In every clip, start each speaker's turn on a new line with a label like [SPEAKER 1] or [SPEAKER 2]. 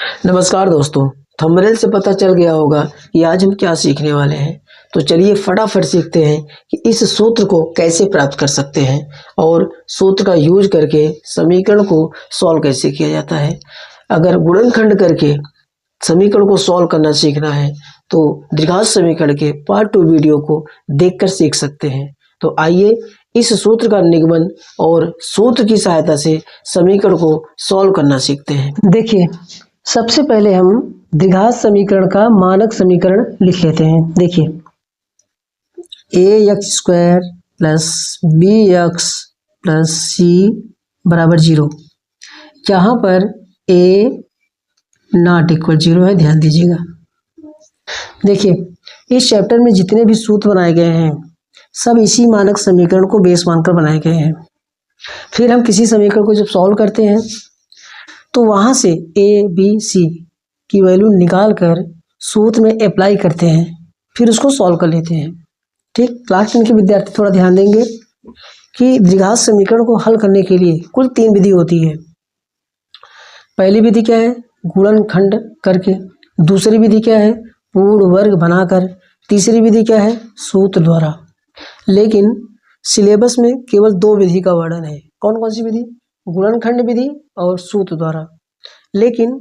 [SPEAKER 1] नमस्कार दोस्तों। थंबनेल से पता चल गया होगा कि आज हम क्या सीखने वाले हैं। तो चलिए फटाफट सीखते हैं कि इस सूत्र को कैसे प्राप्त कर सकते हैं और सूत्र का यूज करके समीकरण को सॉल्व कैसे किया जाता है। अगर गुणनखंड करके समीकरण को सॉल्व करना सीखना है तो द्विघात समीकरण के पार्ट 2 वीडियो को देखकर सीख सकते हैं। तो आइए इस सूत्र का निगमन और सूत्र की सहायता से समीकरण को सॉल्व करना सीखते हैं। देखिए, सबसे पहले हम द्विघात समीकरण का मानक समीकरण लिख लेते हैं। देखिए, ax² plus bx plus c बराबर 0। यहाँ पर a नॉट इक्वल 0 है, ध्यान दीजिएगा। देखिए, इस चैप्टर में जितने भी सूत्र बनाए गए हैं सब इसी मानक समीकरण को बेस मानकर बनाए गए हैं। फिर हम किसी समीकरण को जब सॉल्व करते हैं तो वहाँ से a b c की वैल्यू निकाल कर सूत्र में अप्लाई करते हैं, फिर उसको सॉल्व कर लेते हैं। ठीक, क्लास 10 के विद्यार्थी थोड़ा ध्यान देंगे कि द्विघात समीकरण को हल करने के लिए कुल 3 विधि होती है। पहली विधि क्या है? गुणनखंड करके। दूसरी विधि क्या है? पूर्ण वर्ग बनाकर। तीसरी विधि क्या है? सूत्र द्वारा। लेकिन सिलेबस में केवल 2 विधि का वर्णन है। कौन कौन सी विधि? गुणनखंड विधि और सूत्र द्वारा। लेकिन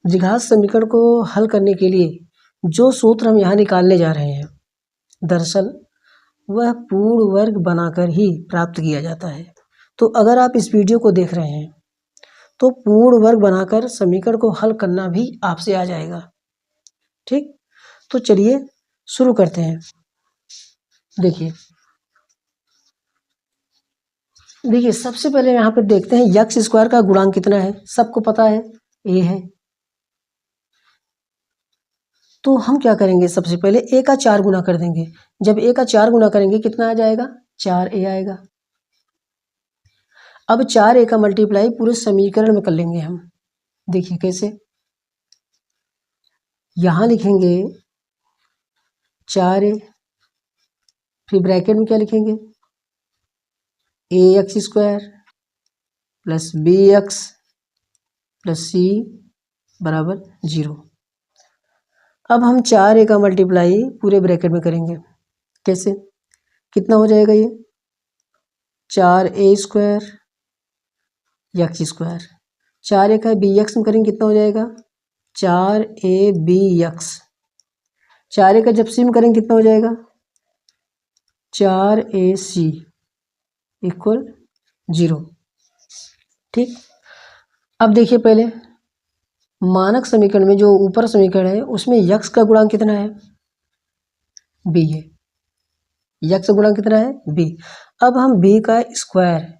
[SPEAKER 1] द्विघात समीकरण को हल करने के लिए जो सूत्र हम यहाँ निकालने जा रहे हैं, दरअसल वह पूर्ण वर्ग बनाकर ही प्राप्त किया जाता है। तो अगर आप इस वीडियो को देख रहे हैं तो पूर्ण वर्ग बनाकर समीकरण को हल करना भी आपसे आ जाएगा। ठीक, तो चलिए शुरू करते हैं। देखिए सबसे पहले यहाँ पर देखते हैं x² का गुणांक कितना है। सबको पता है a है। तो हम क्या करेंगे, सबसे पहले a का 4 गुना कर देंगे। जब a का 4 गुना करेंगे कितना आ जाएगा? 4a आएगा। अब 4a का मल्टीप्लाई पूरे समीकरण में कर लेंगे हम। देखिए कैसे, यहाँ लिखेंगे 4a, फिर ब्रैकेट में क्या लिखेंगे? ax² plus bx plus c बराबर 0। अब हम 4a का मल्टीप्लाई पूरे ब्रैकेट में करेंगे। कैसे, कितना हो जाएगा ये? 4a² x²। 4a का bx में करेंगे कितना हो जाएगा? 4abx। 4a का जब c में करेंगे कितना हो जाएगा? 4ac equal 0। ठीक, अब देखिए पहले मानक समीकरण में जो ऊपर समीकरण है उसमें x का गुणांक कितना है? b है। x का गुणांक कितना है? b। अब हम b का स्क्वायर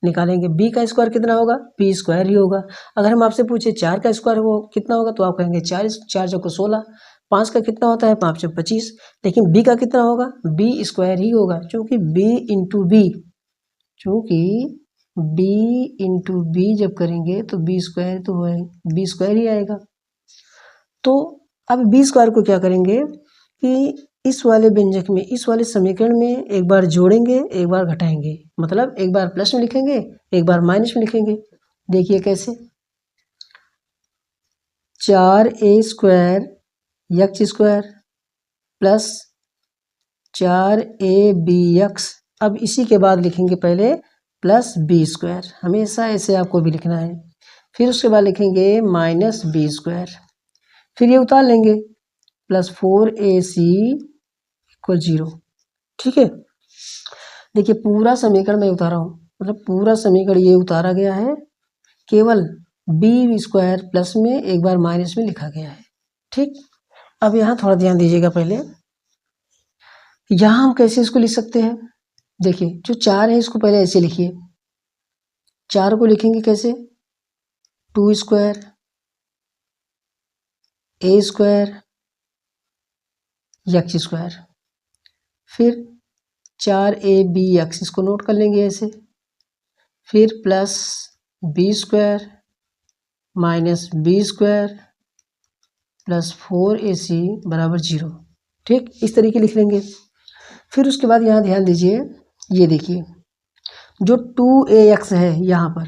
[SPEAKER 1] निकालेंगे। b का स्क्वायर कितना होगा? p² ही होगा। अगर हम आपसे पूछे 4 का स्क्वायर वो कितना होगा तो आप कहेंगे 4 चौको 16। 5 का कितना होता है? 5 चौको 25। लेकिन b का कितना होगा? b² ही होगा, क्योंकि b इंटू b जब करेंगे तो b² तो b² ही आएगा। तो अब b² को क्या करेंगे कि इस वाले व्यंजक में, इस वाले समीकरण में एक बार जोड़ेंगे, एक बार घटाएंगे। मतलब एक बार प्लस में लिखेंगे, एक बार माइनस में लिखेंगे। देखिए कैसे, 4a² x² प्लस 4abx। अब इसी के बाद लिखेंगे पहले प्लस b²। हमेशा ऐसे आपको भी लिखना है। फिर उसके बाद लिखेंगे माइनस b²। फिर ये उतार लेंगे, प्लस 4ac इक्वल 0। ठीक है, देखिए पूरा समीकरण मैं उतारा हूँ, मतलब पूरा समीकरण ये उतारा गया है, केवल b² प्लस में एक बार माइनस में लिखा गया है। ठीक, अब यहाँ थोड़ा ध्यान दीजिएगा। पहले यहाँ हम कैसे इसको लिख सकते हैं? देखिए जो 4 है इसको पहले ऐसे लिखिए। 4 को लिखेंगे कैसे? 2² a² x²। फिर 4abx इसको नोट कर लेंगे ऐसे। फिर plus b² minus b² plus 4ac बराबर 0। ठीक, इस तरीके लिख लेंगे। फिर उसके बाद यहाँ ध्यान दीजिए, ये देखिए जो 2ax है यहाँ पर,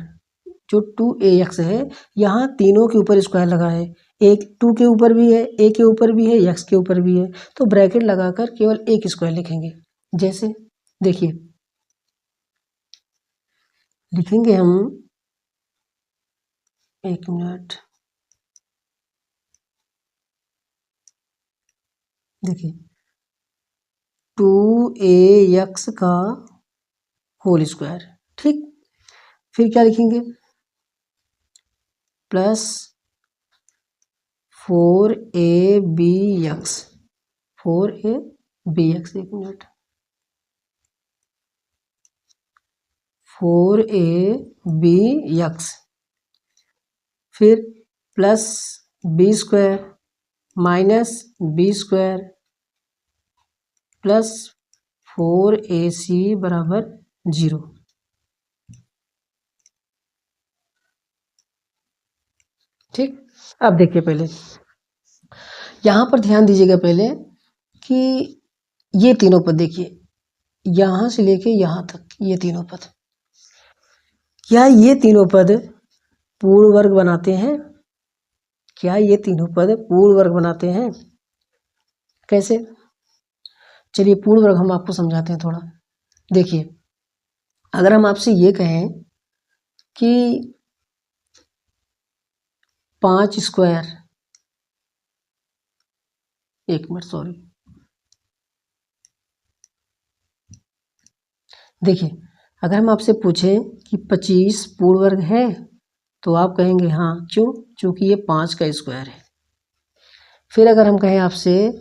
[SPEAKER 1] जो 2ax है, यहाँ तीनों के ऊपर स्क्वायर लगा है, एक 2 के ऊपर भी है, a के ऊपर भी है, x के ऊपर भी है, तो ब्रैकेट लगाकर केवल एक स्क्वायर लिखेंगे। जैसे देखिए लिखेंगे हम, एक मिनट, देखिए 2ax का होल स्क्वायर, ठीक। फिर क्या लिखेंगे, प्लस 4abx, 4abx, एक मिनट, 4abx, फिर plus b square minus b square plus 4ac बराबर 0। ठीक, अब देखिए पहले यहाँ पर ध्यान दीजिएगा पहले कि ये तीनों पद देखिए, यहाँ से लेके यहाँ तक ये तीनों पद, क्या ये तीनों पद पूर्ण वर्ग बनाते हैं? क्या ये तीनों पद पूर्ण वर्ग बनाते हैं? कैसे? चलिए पूर्ण वर्ग हम आपको समझाते हैं थोड़ा। देखिए अगर हम आपसे ये कहें कि 5 स्क्वायर, एक मिनट सॉरी, देखिए अगर हम आपसे पूछें कि 25 पूर्ण वर्ग है तो आप कहेंगे हाँ, क्यों? क्योंकि ये 5 का स्क्वायर है। फिर अगर हम कहें आपसे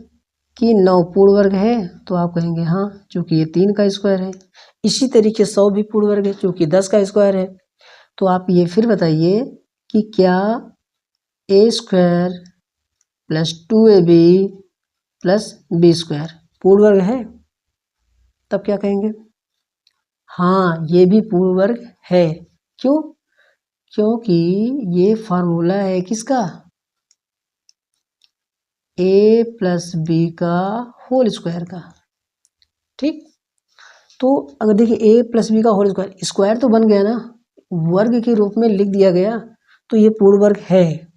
[SPEAKER 1] कि 9 पूर्ण वर्ग है तो आप कहेंगे हाँ, क्योंकि ये 3 का स्क्वायर है। इसी तरीके 100 भी पूर्ण वर्ग है क्योंकि 10 का स्क्वायर है। तो आप ये फिर बताइए कि क्या a square plus 2ab plus b square पूर्ण वर्ग है? तब क्या कहेंगे? हाँ, ये भी पूर्ण वर्ग है। क्यों? क्योंकि ये फार्मूला है किसका? a प्लस बी का होल स्क्वायर का। ठीक, तो अगर देखिए a प्लस बी का होल स्क्वायर, स्क्वायर तो बन गया ना, वर्ग के रूप में लिख दिया गया, तो ये पूर्ण वर्ग है।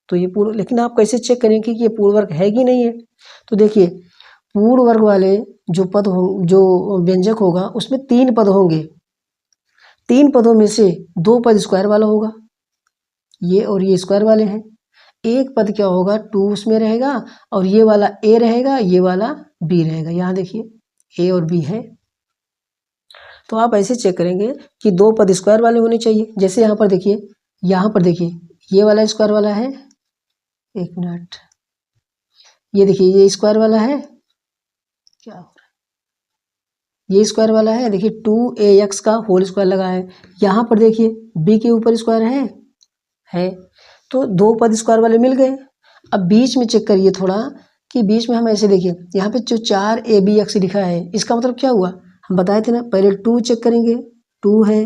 [SPEAKER 1] तो ये पूर्ण, लेकिन आप कैसे चेक करेंगे कि ये पूर्ण वर्ग है कि नहीं है? तो देखिए पूर्ण वर्ग वाले जो पद हो, जो व्यंजक होगा उसमें 3 पद होंगे, 3 पदों में से 2 पद स्क्वायर वाला होगा, ये और ये स्क्वायर वाले हैं। एक पद क्या होगा, 2 उसमें रहेगा और ये वाला a रहेगा, ये वाला b रहेगा। यहाँ देखिए a और b है। तो आप ऐसे चेक करेंगे कि 2 पद स्क्वायर वाले होने चाहिए। जैसे यहाँ पर देखिए, यहाँ पर देखिए ये वाला स्क्वायर वाला है, एक मिनट, ये देखिए ये स्क्वायर वाला है, क्या हो रहा है, ये स्क्वायर वाला है। देखिए 2ax का होल स्क्वायर लगा है। यहाँ पर देखिए b के ऊपर स्क्वायर है, तो 2 पद स्क्वायर वाले मिल गए। अब बीच में चेक करिए थोड़ा कि बीच में हम ऐसे देखिए, यहाँ पे जो 4abx लिखा है इसका मतलब क्या हुआ, हम बताए थे ना, पहले 2 चेक करेंगे, 2 है,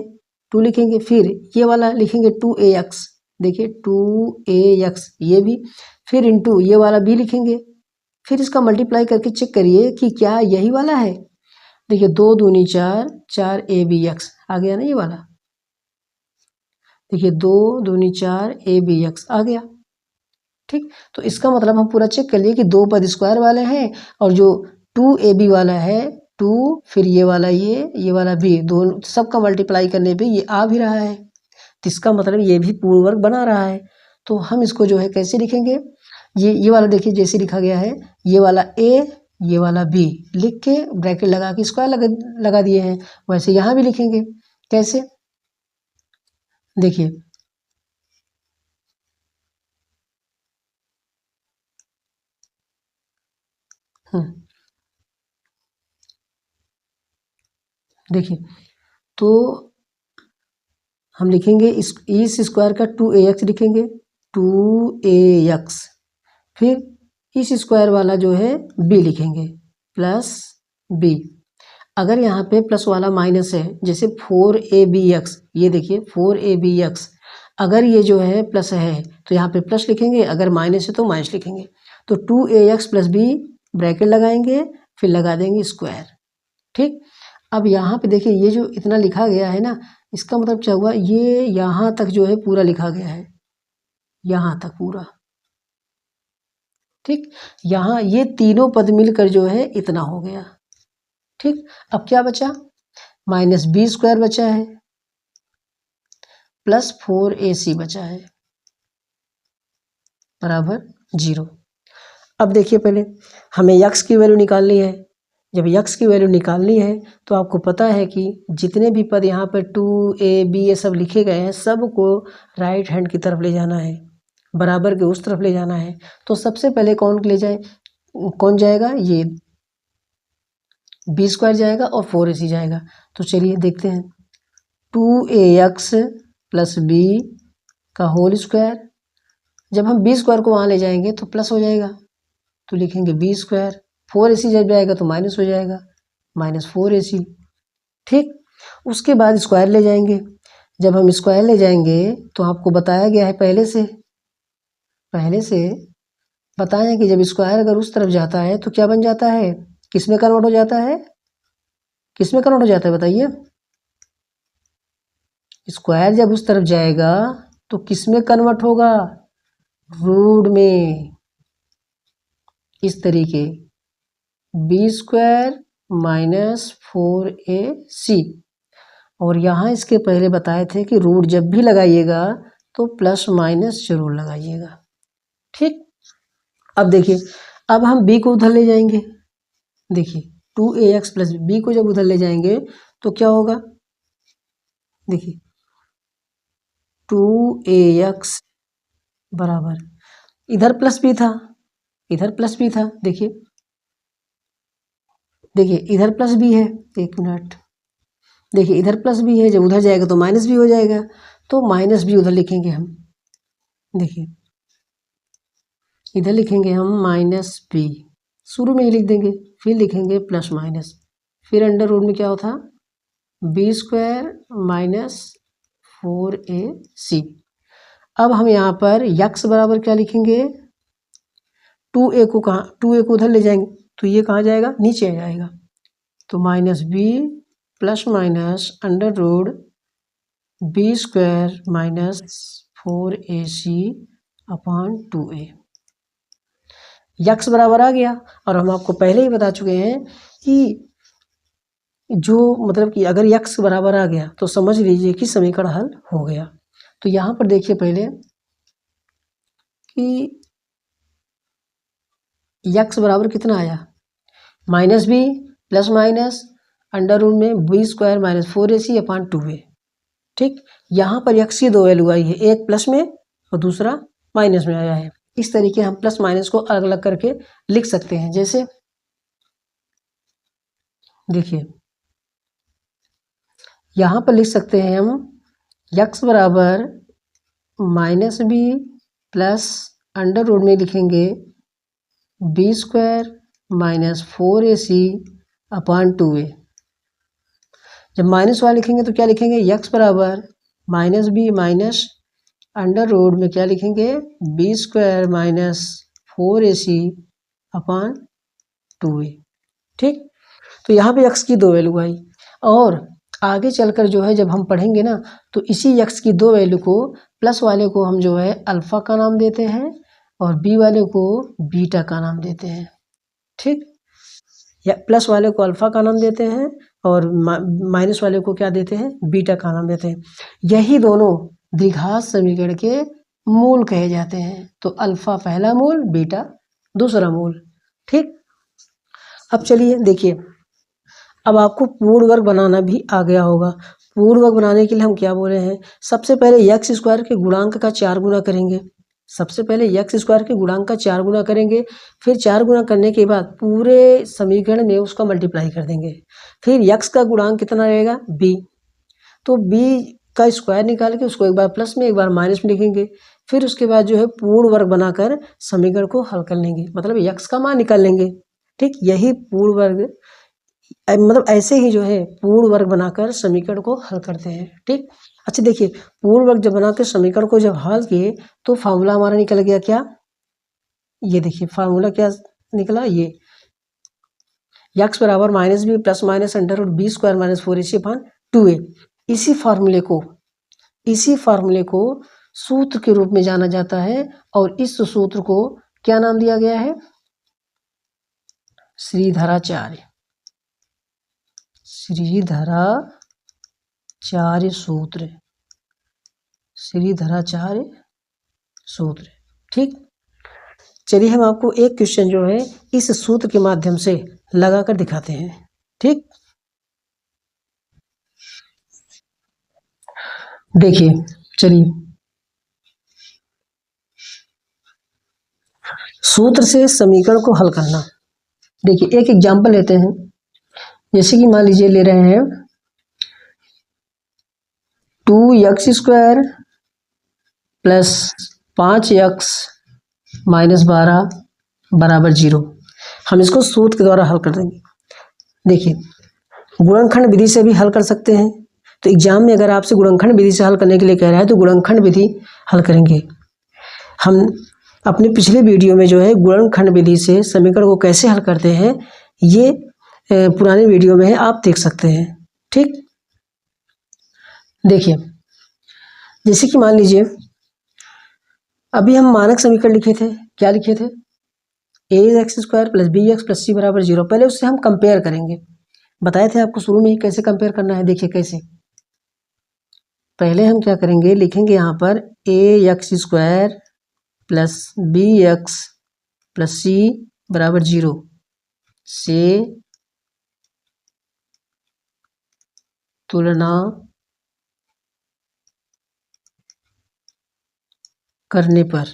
[SPEAKER 1] 2 लिखेंगे, फिर ये वाला लिखेंगे 2ax, देखिए 2ax ये भी, फिर इंटू ये वाला b लिखेंगे, फिर इसका मल्टीप्लाई करके चेक करिए कि क्या यही वाला है। देखिए 2 दूनी 4, 4abx आ गया ना ये वाला, देखिए 2 दूनी 4abx आ गया। ठीक, तो इसका मतलब हम पूरा चेक कर लिए कि 2 पद स्क्वायर वाले हैं और जो 2ab वाला है 2, फिर ये वाला ये वाला भी, दोनों सबका मल्टीप्लाई करने पे ये आ भी रहा है, तो इसका मतलब ये भी पूर्ण वर्ग बना रहा है। तो हम इसको जो है कैसे लिखेंगे, ये वाला देखिए जैसे लिखा गया है, ये वाला a ये वाला b लिख के ब्रैकेट लगा के स्क्वायर लगा दिए हैं, वैसे यहाँ भी लिखेंगे। कैसे? देखिए देखिए तो हम लिखेंगे इस स्क्वायर का 2ax लिखेंगे, 2ax, फिर इस स्क्वायर वाला जो है b लिखेंगे प्लस b। अगर यहाँ पे प्लस वाला माइनस है, जैसे 4abx, ये देखिए 4abx, अगर ये जो है प्लस है तो यहाँ पे प्लस लिखेंगे, अगर माइनस है तो माइनस लिखेंगे। तो 2ax प्लस b ब्रैकेट लगाएंगे, फिर लगा देंगे स्क्वायर। ठीक, अब यहाँ पे देखिए ये जो इतना लिखा गया है ना, इसका मतलब क्या हुआ, ये यहाँ तक जो है पूरा लिखा गया है, यहाँ तक पूरा, ठीक। यहाँ ये तीनों पद मिलकर जो है इतना हो गया, ठीक। अब क्या बचा, माइनस बी स्क्वायर बचा है प्लस 4ac बचा है बराबर 0। अब देखिए पहले हमें यक्स की वैल्यू निकालनी है। जब यक्स की वैल्यू निकालनी है तो आपको पता है कि जितने भी पद यहाँ पर 2ab ये सब लिखे गए हैं सबको राइट हैंड की तरफ ले जाना है, बराबर के उस तरफ ले जाना है। तो सबसे पहले कौन ले जाए, कौन जाएगा, ये बी स्क्वायर जाएगा और 4ac जाएगा। तो चलिए देखते हैं, 2ax प्लस बी का होल स्क्वायर, जब हम बी स्क्वायर को वहाँ ले जाएंगे तो प्लस हो जाएगा, तो लिखेंगे बी स्क्वायर, 4ac जब जाएगा तो माइनस हो जाएगा, माइनस 4ac, ठीक। उसके बाद स्क्वायर ले जाएंगे, जब हम स्क्वायर ले जाएंगे तो आपको बताया गया है पहले से बताया है कि जब स्क्वायर अगर उस तरफ जाता है तो क्या बन जाता है, किस में कन्वर्ट हो जाता है, किस में कन्वर्ट हो जाता है बताइए, स्क्वायर जब उस तरफ जाएगा तो किस में कन्वर्ट होगा, रूट में। इस तरीके बी स्क्वायर माइनस 4ac, और यहाँ इसके पहले बताए थे कि रूट जब भी लगाइएगा तो प्लस माइनस जरूर लगाइएगा, ठीक। अब देखिए, अब हम b को उधर ले जाएंगे, देखिए 2ax प्लस b को जब उधर ले जाएंगे तो क्या होगा, देखिए 2ax बराबर, इधर प्लस b था, इधर प्लस b था, देखिए इधर प्लस b है, एक मिनट, देखिए इधर प्लस b है, जब उधर जाएगा तो माइनस b हो जाएगा, तो माइनस b उधर लिखेंगे हम, देखिए इधर लिखेंगे हम माइनस b, शुरू में ही लिख देंगे, फिर लिखेंगे प्लस माइनस, फिर अंडर रूट में क्या होता, बी स्क्वायर माइनस 4ac। अब हम यहाँ पर यक्स बराबर क्या लिखेंगे, 2a को कहाँ, 2a को उधर ले जाएंगे तो ये कहाँ जाएगा, नीचे आ जाएगा, तो minus b plus minus under root b square minus 4ac upon 2a, x बराबर आ गया। और हम आपको पहले ही बता चुके हैं कि जो मतलब कि अगर यक्स बराबर आ गया तो समझ लीजिए कि समीकरण हल हो गया। तो यहाँ पर देखिए पहले कि यक्स बराबर कितना आया, minus b plus minus under root में b square minus 4ac upon 2a, ठीक। यहाँ पर यक्स की दो वैल्यू आई है, एक प्लस में और दूसरा माइनस में आया है। इस तरीके हम प्लस माइनस को अलग अलग करके लिख सकते हैं, जैसे देखिए यहाँ पर लिख सकते हैं हम यक्स बराबर minus b plus under root में लिखेंगे B square minus 4ac upon 2a। जब माइनस वाला लिखेंगे तो क्या लिखेंगे, यक्स बराबर minus b minus under root में क्या लिखेंगे, B square minus 4ac upon 2a, ठीक। तो यहाँ पे यक्स की दो वैल्यू आई, और आगे चलकर जो है जब हम पढ़ेंगे ना तो इसी यक्स की दो वैल्यू को प्लस वाले को हम जो है अल्फ़ा का नाम देते हैं और बी वाले को बीटा का नाम देते हैं, ठीक। या प्लस वाले को अल्फ़ा का नाम देते हैं और माइनस वाले को क्या देते हैं, बीटा का नाम देते हैं। यही दोनों द्विघात समीकरण के मूल कहे जाते हैं। तो अल्फ़ा पहला मूल, बीटा दूसरा मूल, ठीक। अब चलिए देखिए, अब आपको पूर्ण वर्ग बनाना भी आ गया होगा। पूर्ण वर्ग बनाने के लिए हम क्या बोले हैं, सबसे पहले यक्स स्क्वायर के गुणांक का 4 गुना करेंगे, सबसे पहले यक्स स्क्वायर के गुणांक का 4 गुना करेंगे, फिर 4 गुना करने के बाद पूरे समीकरण में उसका मल्टीप्लाई कर देंगे, फिर यक्स का गुणांक कितना रहेगा, b, तो b का स्क्वायर निकाल के उसको एक बार प्लस में एक बार माइनस में लिखेंगे, फिर उसके बाद जो है पूर्ण वर्ग बनाकर समीकरण को हल कर लेंगे, मतलब यक्स का मान निकाल लेंगे, ठीक। यही पूर्ण वर्ग, मतलब ऐसे ही जो है पूर्ण वर्ग बनाकर समीकरण को हल करते हैं, ठीक। अच्छा देखिए, पूर्ण वर्ग जब बनाकर समीकरण को जब हल किए तो फार्मूला हमारा निकल गया क्या, ये देखिए फार्मूला क्या निकला, ये यक्स बराबर minus b plus minus under root b square minus 4ac upon 2a। इसी फार्मूले को सूत्र के रूप में जाना जाता है और इस सूत्र को क्या नाम दिया गया है? श्रीधराचार्य सूत्र। श्रीधराचार्य सूत्र। ठीक, चलिए हम आपको एक क्वेश्चन जो है इस सूत्र के माध्यम से लगाकर दिखाते हैं। ठीक, देखिए, चलिए सूत्र से समीकरण को हल करना। देखिए एक एग्जाम्पल लेते हैं, जैसे कि मान लीजिए ले रहे हैं 2x² प्लस 5x माइनस 12 बराबर 0। हम इसको सूत्र के द्वारा हल कर देंगे। देखिए गुणनखंड विधि से भी हल कर सकते हैं, तो एग्जाम में अगर आपसे गुणनखंड विधि से हल करने के लिए कह रहा है तो गुणनखंड विधि हल करेंगे। हम अपने पिछले वीडियो में जो है गुणनखंड विधि से समीकरण को कैसे हल करते हैं ये पुराने वीडियो में है, आप देख सकते हैं। ठीक, देखिए जैसे कि मान लीजिए अभी हम मानक समीकरण लिखे थे, क्या लिखे थे? ax² plus bx plus c बराबर 0। पहले उससे हम कंपेयर करेंगे, बताए थे आपको शुरू में ही कैसे कंपेयर करना है। देखिए कैसे, पहले हम क्या करेंगे, लिखेंगे यहाँ पर ax² plus bx plus c बराबर 0 से तुलना करने पर,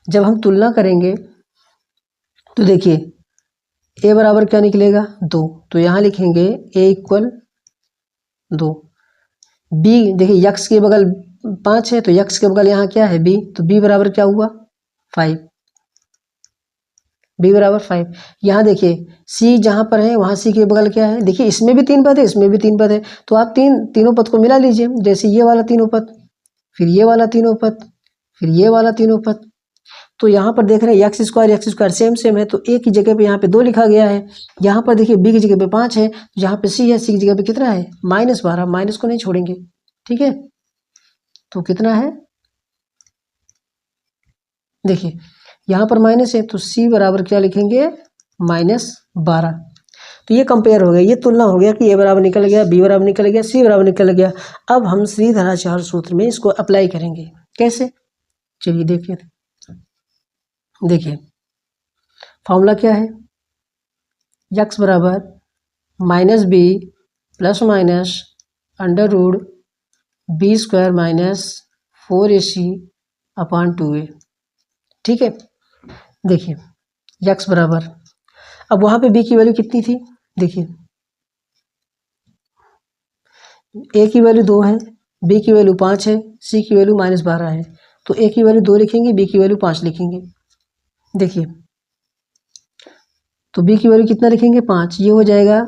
[SPEAKER 1] जब हम तुलना करेंगे तो देखिए a बराबर क्या निकलेगा? 2, तो यहाँ लिखेंगे a इक्वल 2। b देखिए x के बगल 5 है तो x के बगल यहाँ क्या है? b, तो b बराबर क्या हुआ? 5। b बराबर 5। यहाँ देखिए c जहाँ पर है वहाँ c के बगल क्या है? देखिए इसमें भी 3 पद है, इसमें भी 3 पद है, तो आप तीनों पद को मिला लीजिए। जैसे ये वाला तीनों पद, फिर ये वाला तीनों पद, फिर ये वाला तीनों पद। तो यहाँ पर देख रहे हैं x² सेम है, तो a की जगह पे यहाँ पे 2 लिखा गया है। यहाँ पर देखिए b की जगह पे 5 है, यहाँ पे c है, c की जगह पे कितना है? -12। माइनस को नहीं छोड़ेंगे, ठीक है। तो कितना है? देखिए यहाँ पर माइनस है तो c बराबर क्या लिखेंगे? -12। तो ये कंपेयर हो गया, ये तुलना हो गया कि a बराबर निकल गया, b बराबर निकल गया, c बराबर निकल गया। अब हम श्रीधराचार्य सूत्र में इसको अप्लाई करेंगे। कैसे? चलिए देखिए फॉर्मूला क्या है? x बराबर -b plus minus √b² minus 4ac upon 2a। ठीक है, देखिए x बराबर, अब वहाँ पे b की वैल्यू कितनी थी? देखिए a की वैल्यू 2 है, b की वैल्यू 5 है, c की वैल्यू -12 है, तो a की वैल्यू 2 लिखेंगे, b की वैल्यू 5 लिखेंगे। देखिए तो b की वैल्यू कितना लिखेंगे? 5, ये हो जाएगा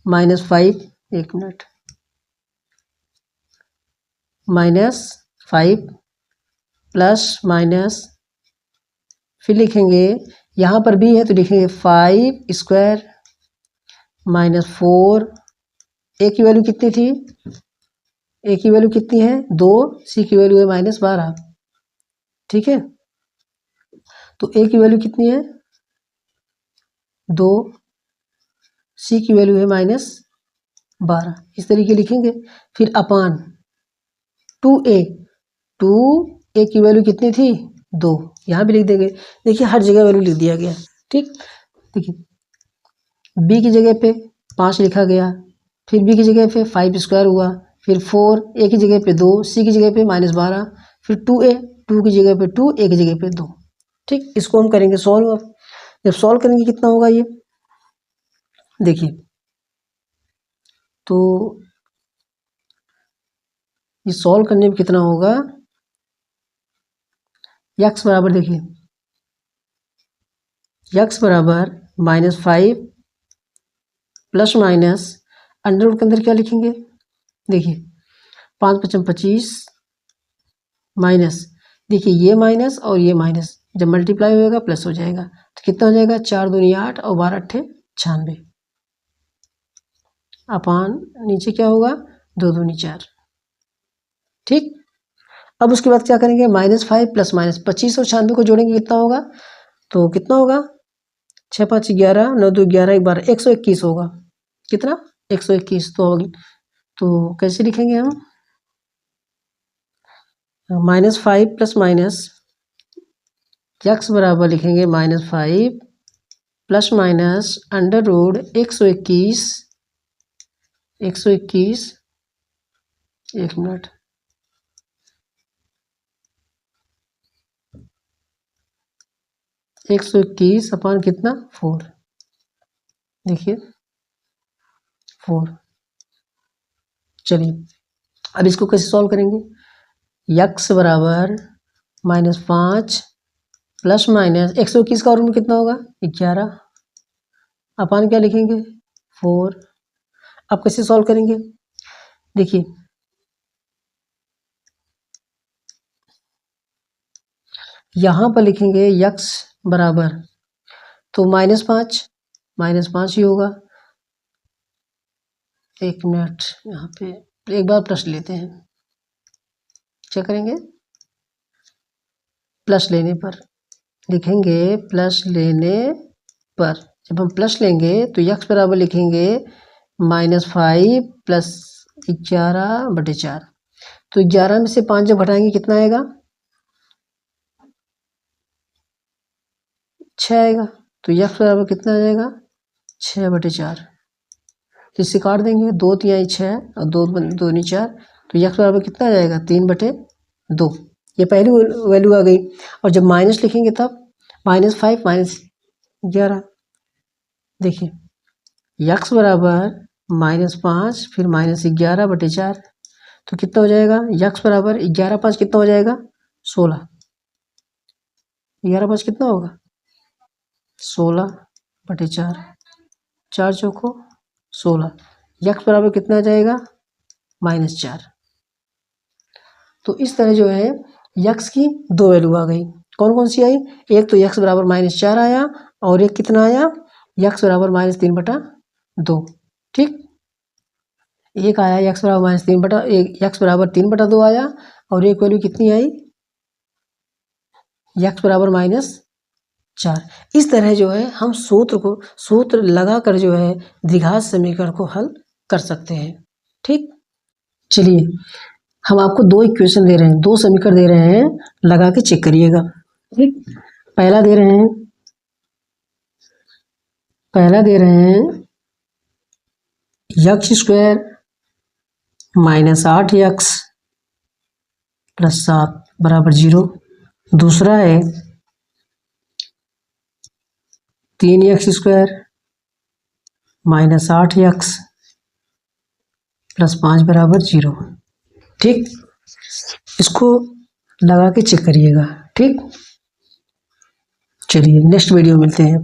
[SPEAKER 1] -5, एक मिनट, -5 प्लस माइनस, फिर लिखेंगे यहाँ पर b है तो लिखेंगे 5² -4। a की वैल्यू कितनी थी? a की वैल्यू कितनी है? 2, c की वैल्यू है -12। ठीक है, तो a की वैल्यू कितनी है? 2, c की वैल्यू है -12। इस तरीके लिखेंगे। फिर अपान 2a की वैल्यू कितनी थी? 2, यहाँ भी लिख देंगे। देखिए हर जगह वैल्यू लिख दिया गया। ठीक, देखिए b की जगह पे 5 लिखा गया, फिर b की जगह पे 5² हुआ, फिर 4, a की जगह पे 2, c की जगह पे -12, फिर 2a, 2 की जगह पे 2, a की जगह पे 2। ठीक, इसको हम करेंगे सॉल्व। अब जब सॉल्व करेंगे कितना होगा ये? देखिए तो ये सॉल्व करने में कितना होगा? x बराबर, देखिए x बराबर -5 प्लस माइनस अंडर रूट के अंदर क्या लिखेंगे? देखिए 5 × 5 = 25 माइनस, देखिए ये माइनस और ये माइनस जब मल्टीप्लाई होगा प्लस हो जाएगा, तो कितना हो जाएगा? 4 दूनी 8 और 12 × 8 = 96 अपान नीचे क्या होगा? 2 दूनी 4। ठीक, अब उसके बाद क्या करेंगे, -5 प्लस माइनस 25 और 96 को जोड़ेंगे कितना होगा, तो कितना होगा 6 5 11, 9 2 11 12 121 होगा। कितना 121। तो कैसे लिखेंगे हम, -5 प्लस माइनस x बराबर लिखेंगे -5 प्लस माइनस अंडर रूट 121 एक मिनट, एक 121 अपॉन कितना 4, देखिए 4। चलिए अब इसको कैसे सॉल्व करेंगे, x बराबर -5 प्लस माइनस 121 का रूट कितना होगा 11 अपॉन क्या लिखेंगे 4। अब कैसे सॉल्व करेंगे, देखिए यहाँ पर लिखेंगे x बराबर, तो -5 ही होगा। एक मिनट, यहाँ पे एक बार प्लस लेते हैं, चेक करेंगे। प्लस लेने पर लिखेंगे, प्लस लेने पर जब हम प्लस लेंगे तो x बराबर लिखेंगे -5 प्लस 11/4। तो 11 में से 5 जब घटाएंगे कितना आएगा 6 आएगा। तो x बराबर कितना आ जाएगा 6/4। तो इससे काट देंगे, 2 3 6 और 2 दूनी 4, तो x बराबर कितना आ जाएगा 3/2। ये पहली वैल्यू आ गई। और जब माइनस लिखेंगे तब -5 -11, देखिए x बराबर -5 फिर -11/4, तो कितना हो जाएगा x बराबर 11 5 कितना हो जाएगा 16। 11 5 कितना होगा 16/4, 4 चौको 16। x बराबर कितना आ जाएगा -4। तो इस तरह जो है x की 2 वैल्यू आ गई। कौन कौन सी आई, एक तो x बराबर -4 आया और एक कितना आया x बराबर -3/2। ठीक, एक आया x बराबर x बराबर 3/2 आया और एक वैल्यू कितनी आई x बराबर -4। इस तरह जो है हम सूत्र लगाकर जो है द्विघात समीकरण को हल कर सकते हैं। ठीक, चलिए हम आपको 2 इक्वेशन दे रहे हैं, 2 समीकरण दे रहे हैं, लगा के चेक करिएगा। ठीक, पहला दे रहे हैं x² -8x + 7 = 0। दूसरा है 3x² -8x + 5 = 0। ठीक, इसको लगा के चेक करिएगा। ठीक, चलिए नेक्स्ट वीडियो मिलते हैं।